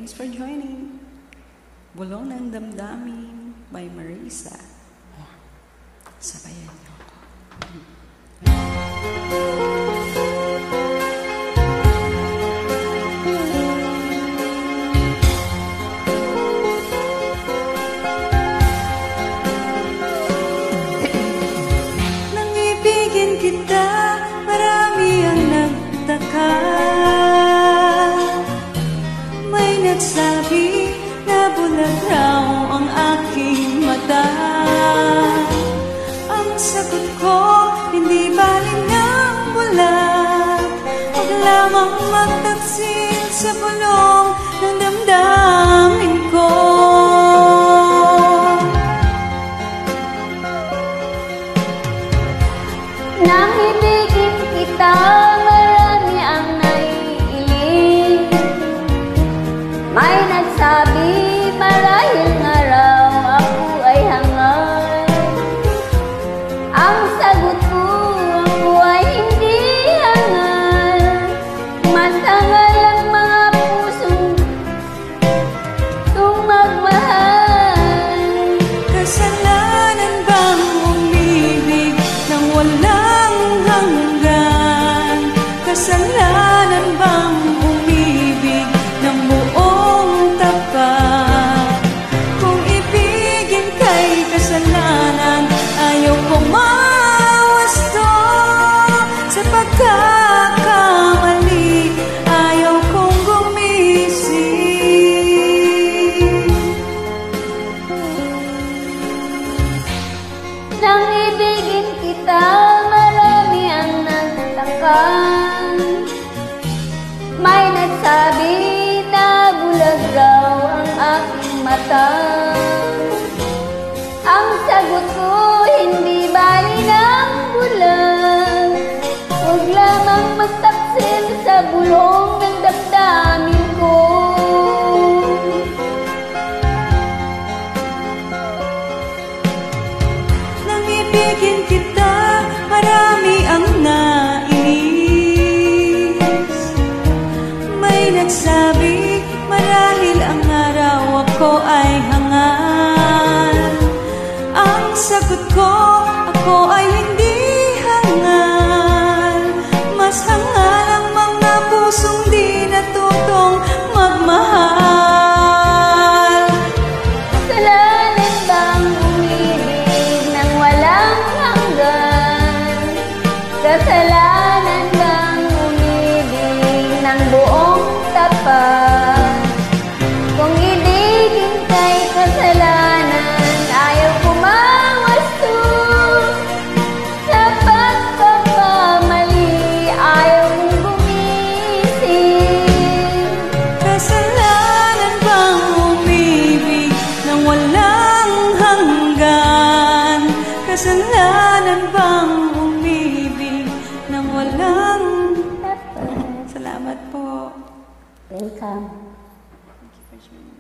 Thanks for joining. Bulong ng Damdamin by Marisa. Sabayan niyo ako. Nang ibigin kita, marami ang nagtaka. May nagsabi na bulag raw ang aking mata. Ang sagot ko, hindi bali ng bulag. Huwag lamang magtaksil sa bulong ng damdamin ko. Nang ibigin kita, marami ang naiiling. May nagsabi, marahil nga raw ako ay hangal. Ang sagot ko, ako ay hindi hangal. Mas hangal ang mga pusong magmahal. Kasalanan bang umibig nang walang hanggan? Kasalanan bang umibig ng buong tapat? Kung ibigin kay kasalanan, ayaw kong mawasto. Sa pagkakamali, ayaw kong gumising. Nang ibigin kita, marami ang nagtaka. May nagsabi na bulag raw ang aking mata. Ang sagot ko, hindi bali ng bulag. Huwag lamang magtaksil sa bulong ng damdamin ko. Nang ibigin kita, marami ang nainis. May nagsabi, marahil ang araw ako ay hangal. Ang sagot ko, ako ay hindi hangal. Mas hangal ang mga pusong di natutong magmahal. Kasalanan bang umibig nang walang hanggan? Kasalanan bang umibig ng buong tapat? Kung ibigin kay kasalanan, ayaw kumawasto. Sa pagkakamali, ayaw kong gumising. Kasalanan bang umibig nang walang hanggan? Kasalanan bang umibig nang walang... Tapat. Salamat po. Welcome. Thank you for joining.